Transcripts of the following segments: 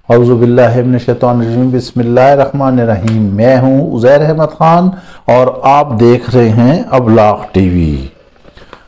اعوذ باللہ من الشیطان الرجیم، بسم اللہ الرحمن الرحیم۔ میں ہوں عزیر احمد خان اور آپ دیکھ رہے ہیں ابلاغ ٹی وی۔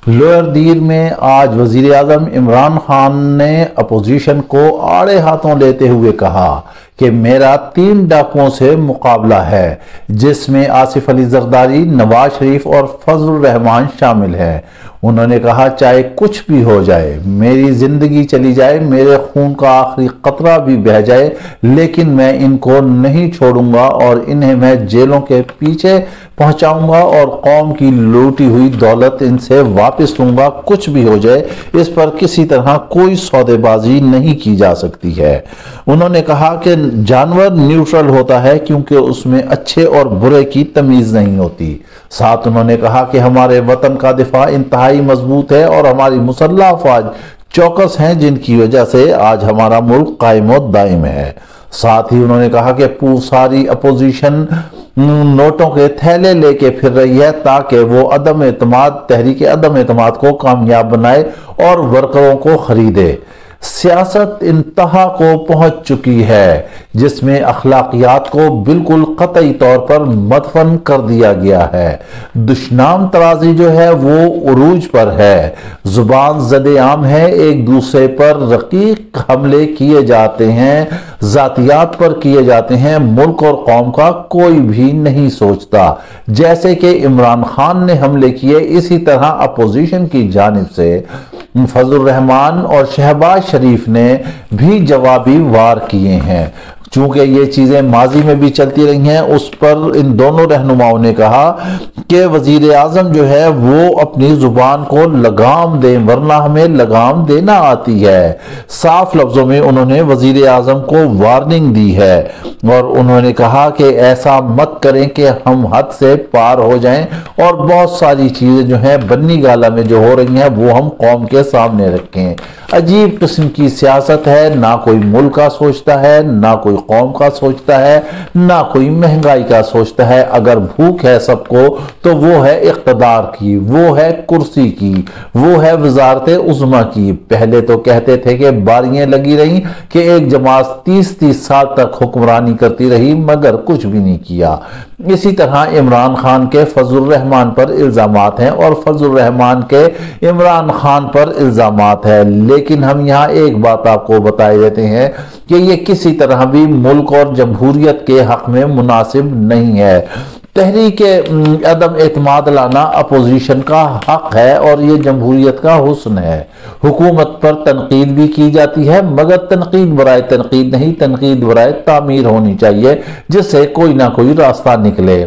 لوئر دیر میں آج وزیر اعظم عمران خان نے اپوزیشن کو آڑے ہاتھوں لیتے ہوئے کہا کہ میرا 3 ڈاکوؤں سے مقابلہ ہے، جس میں آصف علی زرداری، نواز شریف اور فضل الرحمان شامل ہیں۔ انہوں نے کہا چاہے کچھ بھی ہو جائے، میری زندگی چلی جائے، میرے خون کا آخری قطرہ بھی بہہ جائے، لیکن میں ان کو نہیں چھوڑوں گا اور انہیں میں جیلوں کے پیچھے پہنچاؤں گا اور قوم کی لوٹی ہوئی دولت ان سے واپس لوں گا۔ کچھ بھی ہو جائے، اس پر کسی طرح کوئی سودے بازی نہیں کی جا سکتی ہے۔ انہوں نے کہا کہ جانور نیوٹرل ہوتا ہے کیونکہ اس میں اچھے اور برے کی تمیز نہیں ہوتی۔ ساتھ انہوں نے کہا کہ ہمارے وطن کا دفاع انتہائی مضبوط ہے اور ہماری مسلح افواج چوکس ہیں، جن کی وجہ سے آج ہمارا ملک قائم و دائم ہے۔ ساتھ ہی انہوں نے کہا کہ ساری اپوزیشن نوٹوں کے تھیلے لے کے پھر رہی ہے تاکہ وہ تحریک عدم اعتماد کو کامیاب بنائے اور ورکروں کو خریدے۔ سیاست انتہا کو پہنچ چکی ہے، جس میں اخلاقیات کو بالکل قطعی طور پر مدفن کر دیا گیا ہے۔ دشنام ترازی جو ہے وہ عروج پر ہے، زبان زد عام ہے، ایک دوسرے پر رقیق حملے کیے جاتے ہیں، ذاتیات پر کیے جاتے ہیں، ملک اور قوم کا کوئی بھی نہیں سوچتا۔ جیسے کہ عمران خان نے حملے کیے، اسی طرح اپوزیشن کی جانب سے فضل الرحمان اور شہباز شریف نے بھی جوابی وار کیے ہیں۔ چونکہ یہ چیزیں ماضی میں بھی چلتی رہی ہیں، اس پر ان دونوں رہنماؤں نے کہا کہ وزیر اعظم جو ہے وہ اپنی زبان کو لگام دیں ورنہ ہمیں لگام دینا آتی ہے۔ صاف لفظوں میں انہوں نے وزیر اعظم کو وارننگ دی ہے اور انہوں نے کہا کہ ایسا مت کریں کہ ہم حد سے پار ہو جائیں اور بہت ساری چیزیں جو ہیں بنی گالہ میں جو ہو رہی ہیں وہ ہم قوم کے سامنے رکھیں۔ عجیب قسم کی سیاست ہے، نہ کوئی ملک کا سوچتا ہے، نہ کوئی قوم کا سوچتا ہے، نہ کوئی مہنگائی کا سوچتا ہے۔ اگر بھوک ہے سب کو تو وہ ہے اقتدار کی، وہ ہے کرسی کی، وہ ہے وزارت عظمیٰ کی۔ پہلے تو کہتے تھے کہ باریاں لگی رہیں کہ ایک جماعت 30 سال تک حکمرانی کرتی رہی مگر کچھ بھی نہیں کیا۔ اسی طرح عمران خان کے فضل الرحمان پر الزامات ہیں اور فضل الرحمان کے عمران خان پر الزامات ہیں، لیکن ہم یہاں ایک بات آپ کو بتائے دیتے ہیں کہ یہ کسی طرح بھی ملک اور جمہوریت کے حق میں مناسب نہیں ہے۔ تحریک عدم اعتماد لانا اپوزیشن کا حق ہے اور یہ جمہوریت کا حسن ہے۔ حکومت پر تنقید بھی کی جاتی ہے مگر تنقید برائے تنقید نہیں، تنقید برائے تعمیر ہونی چاہیے جس سے کوئی نہ کوئی راستہ نکلے۔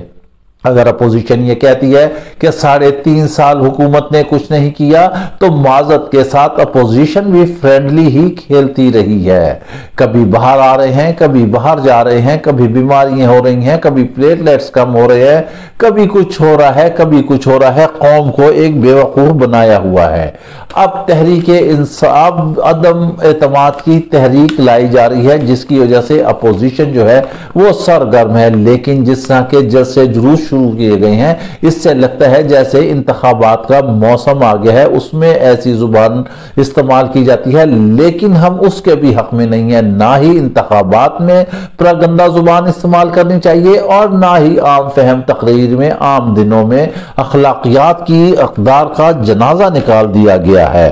اگر اپوزیشن یہ کہتی ہے کہ 3.5 سال حکومت نے کچھ نہیں کیا تو معذرت کے ساتھ اپوزیشن بھی فرینڈلی ہی کھیلتی رہی ہے۔ کبھی باہر آ رہے ہیں، کبھی باہر جا رہے ہیں، کبھی بیماریاں ہو رہی ہیں، کبھی پلیٹلیٹس کم ہو رہے ہیں، کبھی کچھ ہو رہا ہے، کبھی کچھ ہو رہا ہے۔ قوم کو ایک بیوقوف بنایا ہوا ہے۔ اب تحریک انصاف عدم اعتماد کی تحریک لائی جا رہی ہے جس کی وجہ سے اپوزیشن جو ہے وہ سرگرم ہے، لیکن جس طرح کے جلسے جلوس شروع کیے گئے ہیں اس سے لگتا ہے جیسے انتخابات کا موسم آ گیا ہے، اس میں ایسی زبان استعمال کی جاتی ہے، لیکن ہم اس کے بھی حق میں نہیں ہیں۔ نہ ہی انتخابات میں پراگندہ زبان استعمال کرنی چاہیے اور نہ ہی عام فہم تقریر میں عام دنوں میں اخلاقیات کی اقدار کا جنازہ نکال دیا گیا ہے۔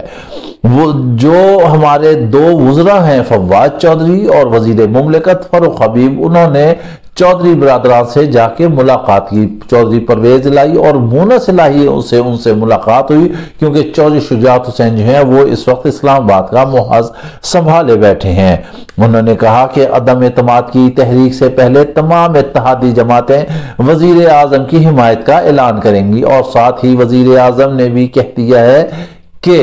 وہ جو ہمارے 2 وزراء ہیں فواد چودھری اور وزیر مملکت فاروق حبیب، انہوں نے چودھری برادران سے جا کے ملاقات کی۔ چودھری پرویز الہی اور مونس الہی ان سے ملاقات ہوئی کیونکہ چودھری شجاعت حسین جو ہیں وہ اس وقت اسلام آباد کا محاذ سنبھالے بیٹھے ہیں۔ انہوں نے کہا کہ عدم اعتماد کی تحریک سے پہلے تمام اتحادی جماعتیں وزیر اعظم کی حمایت کا اعلان کریں گی اور ساتھ ہی وزیر اعظم نے بھی کہہ دیا ہے کہ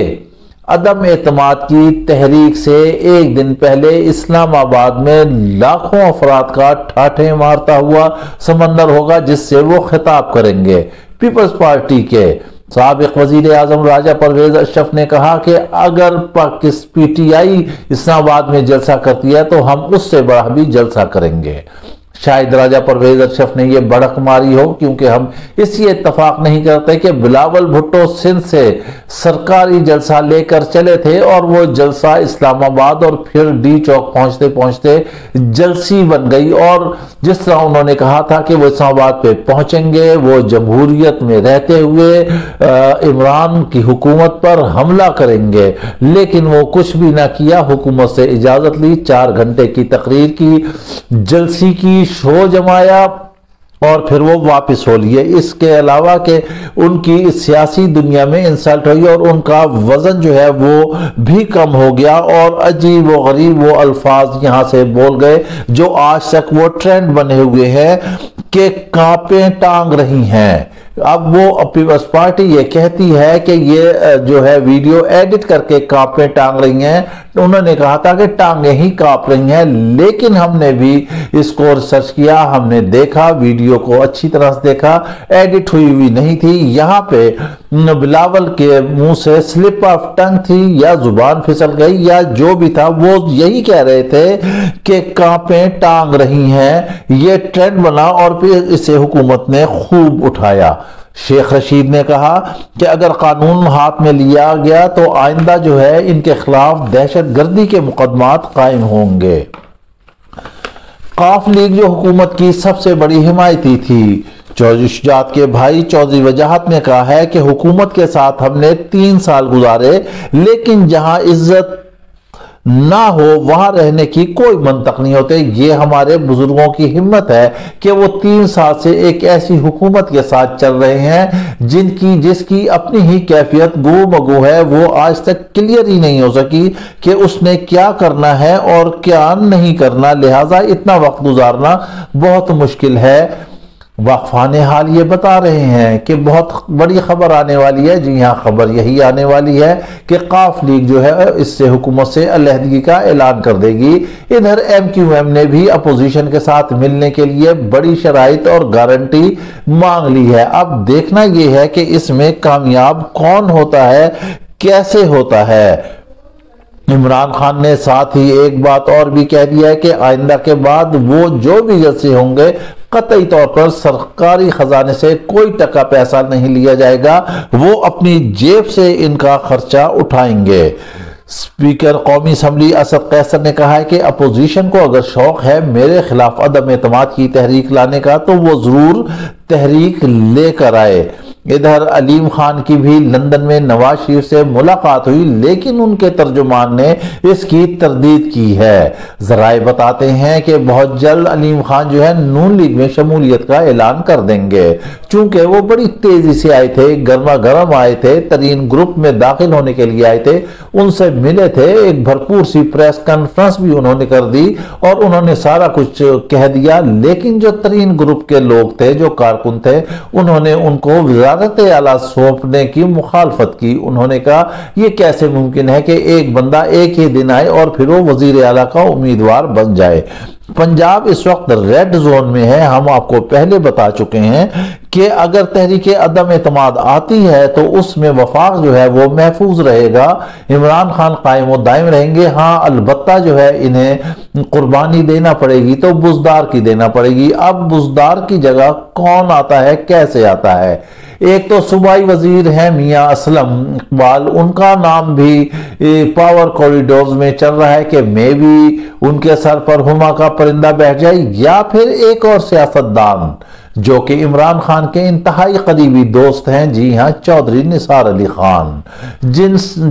عدم اعتماد کی تحریک سے ایک دن پہلے اسلام آباد میں لاکھوں افراد کا ٹھاٹھیں مارتا ہوا سمندر ہوگا جس سے وہ خطاب کریں گے۔ پیپلز پارٹی کے سابق وزیر اعظم راجہ پرویز اشرف نے کہا کہ اگر پی ٹی آئی اسلام آباد میں جلسہ کرتی ہے تو ہم اس سے بڑا بھی جلسہ کریں گے۔ شاید راجہ پرویز اشرف نے یہ بڑک ماری ہو، کیونکہ ہم اس یہ اتفاق نہیں کرتے کہ بلاول بھٹو سندھ سے سرکاری جلسہ لے کر چلے تھے اور وہ جلسہ اسلام آباد اور پھر ڈی چوک پہنچتے پہنچتے جلسی بن گئی، اور جس طرح انہوں نے کہا تھا کہ وہ اسلام آباد پہ پہنچیں گے، وہ جمہوریت میں رہتے ہوئے عمران کی حکومت پر حملہ کریں گے، لیکن وہ کچھ بھی نہ کیا، حکومت سے اجازت لی، 4 گھنٹے کی تقریر کی، جلسی کی، شو جمایا اور پھر وہ واپس ہو لیے۔ اس کے علاوہ کہ ان کی سیاسی دنیا میں انسلٹ ہوئی اور ان کا وزن جو ہے وہ بھی کم ہو گیا، اور عجیب و غریب وہ الفاظ یہاں سے بول گئے جو آج تک وہ ٹرینڈ بنے ہوئے ہیں کہ کانپیں ٹانگ رہی ہیں۔ اب وہ پیپلز پارٹی یہ کہتی ہے کہ یہ جو ہے ویڈیو ایڈٹ کر کے کانپیں ٹانگ رہی ہیں، انہوں نے کہا تھا کہ ٹانگیں ہی کانپ رہی ہیں، لیکن ہم نے بھی اس کو ریسرچ کیا، ہم نے دیکھا، ویڈیو کو اچھی طرح سے دیکھا، ایڈٹ ہوئی نہیں تھی، یہاں پہ بلاول کے منہ سے سلپ آف ٹنگ تھی یا زبان پھسل گئی یا جو بھی تھا، وہ یہی کہہ رہے تھے کہ کانپیں ٹانگ رہی ہیں، یہ ٹرینڈ بنا اور پھر اسے حکومت نے خوب اٹھایا۔ شیخ رشید نے کہا کہ اگر قانون ہاتھ میں لیا گیا تو آئندہ جو ہے ان کے خلاف دہشت گردی کے مقدمات قائم ہوں گے۔ قاف لیگ جو حکومت کی سب سے بڑی حمایتی تھی، چودھری شجاعت کے بھائی چودھری وجاہت نے کہا ہے کہ حکومت کے ساتھ ہم نے 3 سال گزارے، لیکن جہاں عزت نہ ہو وہاں رہنے کی کوئی منطق نہیں ہوتے۔ یہ ہمارے بزرگوں کی ہمت ہے کہ وہ 3 سال سے ایک ایسی حکومت کے ساتھ چل رہے ہیں جس کی اپنی ہی کیفیت گو مگو ہے، وہ آج تک کلیئر ہی نہیں ہو سکی کہ اس نے کیا کرنا ہے اور کیا نہیں کرنا، لہٰذا اتنا وقت گزارنا بہت مشکل ہے۔ واقفان حال یہ بتا رہے ہیں کہ بہت بڑی خبر آنے والی ہے۔ جی ہاں، خبر یہی آنے والی ہے کہ قاف لیگ جو ہے اس سے حکومت سے علیحدگی کا اعلان کر دے گی۔ ادھر ایم کیو ایم نے بھی اپوزیشن کے ساتھ ملنے کے لیے بڑی شرائط اور گارنٹی مانگ لی ہے۔ اب دیکھنا یہ ہے کہ اس میں کامیاب کون ہوتا ہے، کیسے ہوتا ہے۔ عمران خان نے ساتھ ہی ایک بات اور بھی کہہ دیا ہے کہ آئندہ کے بعد وہ جو بھی جلسے ہوں گے قطعی طور پر سرکاری خزانے سے کوئی ٹکا پیسہ نہیں لیا جائے گا، وہ اپنی جیب سے ان کا خرچہ اٹھائیں گے۔ اسپیکر قومی اسمبلی اسد قیصر نے کہا ہے کہ اپوزیشن کو اگر شوق ہے میرے خلاف عدم اعتماد کی تحریک لانے کا تو وہ ضرور تحریک لے کر آئے۔ ادھر علیم خان کی بھی لندن میں نواز شریف سے ملاقات ہوئی، لیکن ان کے ترجمان نے اس کی تردید کی ہے۔ ذرائع بتاتے ہیں کہ بہت جلد علیم خان جو ہے نون لیگ میں شمولیت کا اعلان کر دیں گے، چونکہ وہ بڑی تیزی سے آئے تھے، گرما گرم آئے تھے، ترین گروپ میں داخل ہونے کے لیے آئے تھے، ان سے ملے تھے، ایک بھرپور سی پریس کانفرنس بھی انہوں نے کر دی اور انہوں نے سارا کچھ کہہ دیا، لیکن جو ترین گروپ کے لوگ تھے، جو کارکن تھے، انہوں نے ان کو وزارت اعلیٰ سونپنے کی مخالفت کی۔ انہوں نے کہا یہ کیسے ممکن ہے کہ ایک بندہ ایک ہی دن آئے اور پھر وہ وزیر اعلیٰ کا امیدوار بن جائے۔ پنجاب اس وقت ریڈ زون میں ہے۔ ہم آپ کو پہلے بتا چکے ہیں کہ اگر تحریک عدم اعتماد آتی ہے تو اس میں وفاق جو ہے وہ محفوظ رہے گا، عمران خان قائم و دائم رہیں گے۔ ہاں البتہ جو ہے انہیں قربانی دینا پڑے گی تو بزدار کی دینا پڑے گی۔ اب بزدار کی جگہ کون آتا ہے، کیسے آتا ہے؟ ایک تو صوبائی وزیر ہیں میاں اسلم اقبال، ان کا نام بھی پاور کوریڈورز میں چل رہا ہے کہ میں بھی ان کے سر پر ہما کا پرندہ بیٹھ جائے، یا پھر ایک اور سیاستدان جو کہ عمران خان کے انتہائی قریبی دوست ہیں، جی ہاں چودھری نثار علی خان،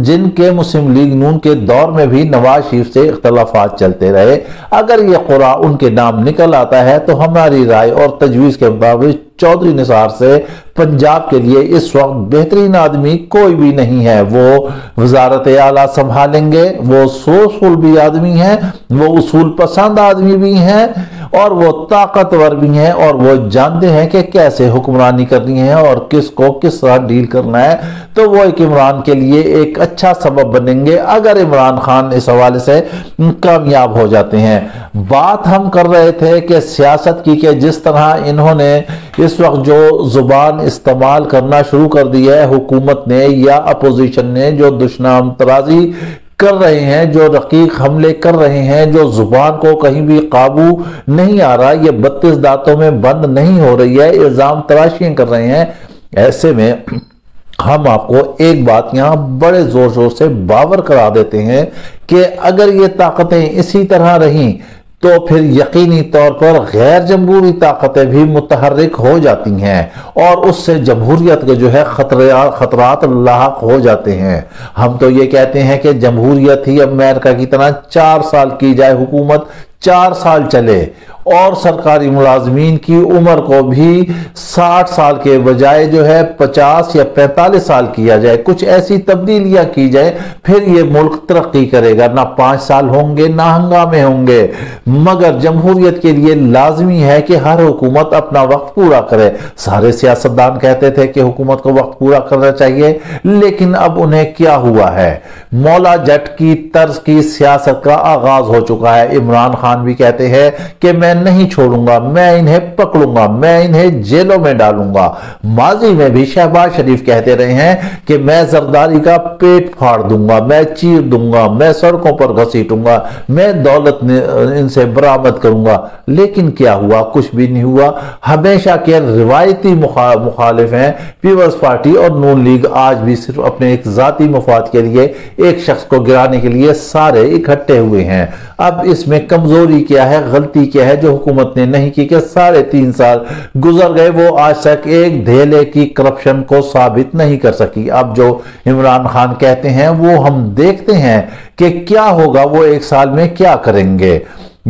جن کے مسلم لیگ نون کے دور میں بھی نواز شریف سے اختلافات چلتے رہے۔ اگر یہ قرعہ ان کے نام نکل آتا ہے تو ہماری رائے اور تجویز کے مطابق چودھری نثار سے پنجاب کے لیے اس وقت بہترین آدمی کوئی بھی نہیں ہے۔ وہ وزارت اعلیٰ سنبھالیں گے، وہ سوچفل بھی آدمی ہیں، وہ اصول پسند آدمی بھی ہیں اور وہ طاقتور بھی ہیں، اور وہ جانتے ہیں کہ کیسے حکمرانی کرنی ہے اور کس کو کس طرح ڈیل کرنا ہے، تو وہ ایک عمران کے لیے ایک اچھا سبب بنیں گے اگر عمران خان اس حوالے سے کامیاب ہو جاتے ہیں۔ بات ہم کر رہے تھے کہ سیاست کی، کہ جس طرح انہوں نے اس وقت جو زبان استعمال کرنا شروع کر دی ہے حکومت نے یا اپوزیشن نے، جو دشنام ترازی کر رہے ہیں، جو رقیق حملے کر رہے ہیں، جو زبان کو کہیں بھی قابو نہیں آ رہا، یہ 32 دانتوں میں بند نہیں ہو رہی ہے، الزام تراشیاں کر رہے ہیں، ایسے میں ہم آپ کو ایک بات یہاں بڑے زور شور سے باور کرا دیتے ہیں کہ اگر یہ طاقتیں اسی طرح رہیں تو پھر یقینی طور پر غیر جمہوری طاقتیں بھی متحرک ہو جاتی ہیں اور اس سے جمہوریت کے جو ہے خطرات لاحق ہو جاتے ہیں۔ ہم تو یہ کہتے ہیں کہ جمہوریت ہی امریکہ کی طرح 4 سال کی جائے حکومت، 4 سال چلے اور سرکاری ملازمین کی عمر کو بھی 60 سال کے بجائے جو ہے 50 یا 45 سال کیا جائے، کچھ ایسی تبدیلیاں کی جائے، پھر یہ ملک ترقی کرے گا۔ نہ 5 سال ہوں گے، نہ ہنگامے ہوں گے، مگر جمہوریت کے لیے لازمی ہے کہ ہر حکومت اپنا وقت پورا کرے۔ سارے سیاستدان کہتے تھے کہ حکومت کو وقت پورا کرنا چاہیے، لیکن اب انہیں کیا ہوا ہے؟ مولا جٹ کی طرز کی سیاست کا آغاز ہو چکا ہے۔ عمران خان بھی کہتے ہیں کہ میں نہیں چھوڑوں گا، میں انہیں پکڑوں گا، میں انہیں جیلوں میں ڈالوں گا۔ ماضی میں بھی شہباز شریف کہتے رہے ہیں کہ میں زرداری کا پیٹ پھاڑ دوں گا، میں چیر دوں گا، میں سڑکوں پر گھسیٹوں گا، میں دولت ان سے برآمد کروں گا، لیکن کیا ہوا؟ کچھ بھی نہیں ہوا۔ ہمیشہ کے روایتی مخالف ہیں پیپلز پارٹی اور نون لیگ، آج بھی صرف اپنے ایک ذاتی مفاد کے لیے ایک شخص کو گرانے کے لیے سارے اکٹھے ہوئے ہیں۔ اب اس میں کمزوری کیا ہے، غلطی کیا ہے جو حکومت نے نہیں کی کہ 3.5 سال گزر گئے، وہ آج تک ایک دھیلے کی کرپشن کو ثابت نہیں کر سکی۔ اب جو عمران خان کہتے ہیں وہ ہم دیکھتے ہیں کہ کیا ہوگا، وہ 1 سال میں کیا کریں گے۔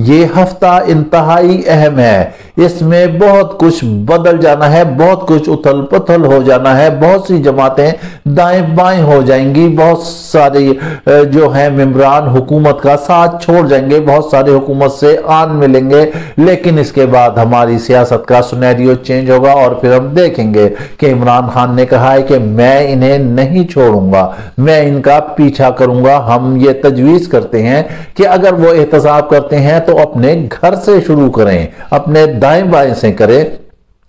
یہ ہفتہ انتہائی اہم ہے، اس میں بہت کچھ بدل جانا ہے، بہت کچھ اتھل پتھل ہو جانا ہے، بہت سی جماعتیں دائیں بائیں ہو جائیں گی، بہت سارے جو ہیں ممبران حکومت کا ساتھ چھوڑ جائیں گے، بہت سارے حکومت سے آن ملیں گے، لیکن اس کے بعد ہماری سیاست کا سینیریو چینج ہوگا اور پھر ہم دیکھیں گے کہ عمران خان نے کہا ہے کہ میں انہیں نہیں چھوڑوں گا، میں ان کا پیچھا کروں گا۔ ہم یہ تجویز کرتے ہیں کہ اگر وہ احتساب کرتے ہیں تو اپنے گھر سے شروع کریں، اپنے دائیں بائیں سے کریں،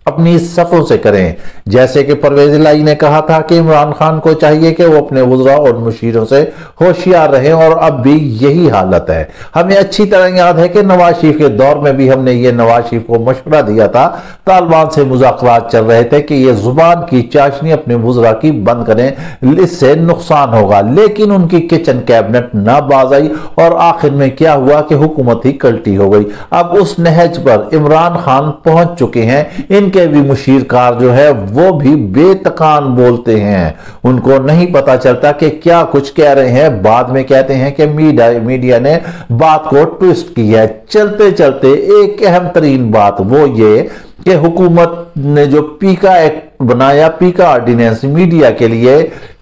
اپنی صفوں سے کریں۔ جیسے کہ پرویز الہی نے کہا تھا کہ عمران خان کو چاہیے کہ وہ اپنے وزراء اور مشیروں سے ہوشیار رہیں، اور اب بھی یہی حالت ہے۔ ہمیں اچھی طرح یاد ہے کہ نواز شریف کے دور میں بھی ہم نے یہ نواز شریف کو مشورہ دیا تھا، طالبان سے مذاکرات چل رہے تھے کہ یہ زبان کی چاشنی اپنے وزراء کی بند کریں، اس سے نقصان ہوگا، لیکن ان کی کچن کیبنٹ نہ باز آئی اور آخر میں کیا ہوا کہ حکومت ہی کلٹی ہو گئی۔ اب اس نہج پر عمران خان پہنچ چکے ہیں، ان کے بھی مشیر کار جو ہے وہ بھی بے تکان بولتے ہیں، ان کو نہیں پتا چلتا کہ کیا کچھ کہہ رہے ہیں، بعد میں کہتے ہیں کہ میڈیا نے بات کو ٹویسٹ کی ہے۔ چلتے چلتے ایک اہم ترین بات وہ یہ کہ حکومت نے جو پیکا ایکٹ بنایا، پیکا آرڈیننس میڈیا کے لیے،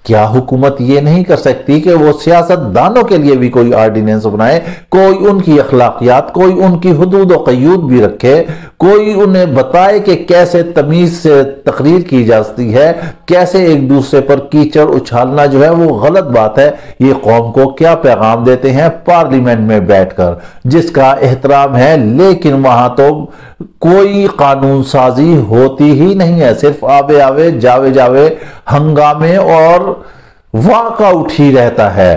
کیا حکومت یہ نہیں کر سکتی کہ وہ سیاست دانوں کے لیے بھی کوئی آرڈیننس بنائے، کوئی ان کی اخلاقیات، کوئی ان کی حدود و قیود بھی رکھے، کوئی انہیں بتائے کہ کیسے تمیز سے تقریر کی جاتی ہے، کیسے ایک دوسرے پر کیچڑ اچھالنا جو ہے وہ غلط بات ہے۔ یہ قوم کو کیا پیغام دیتے ہیں پارلیمنٹ میں بیٹھ کر، جس کا احترام ہے، لیکن وہاں تو کوئی قانون سازی ہوتی ہی نہیں ہے، صرف آوے آوے جاوے جاوے ہنگامے اور واک آؤٹ ہی رہتا ہے۔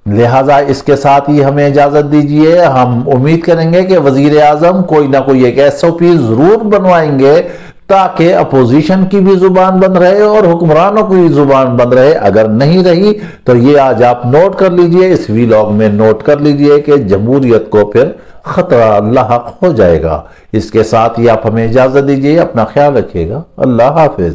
لہٰذا اس کے ساتھ ہی ہمیں اجازت دیجئے، ہم امید کریں گے کہ وزیر اعظم کوئی نہ کوئی ایک SOP ضرور بنوائیں گے تاکہ اپوزیشن کی بھی زبان بند رہے اور حکمرانوں کی بھی زبان بند رہے۔ اگر نہیں رہی تو یہ آج آپ نوٹ کر لیجئے، اس ویلاگ میں نوٹ کر لیجئے کہ جمہوریت کو پھر خطرہ لاحق ہو جائے گا۔ اس کے ساتھ ہی آپ ہمیں اجازت دیجئے، اپنا خیال رکھیے گا، اللہ حافظ۔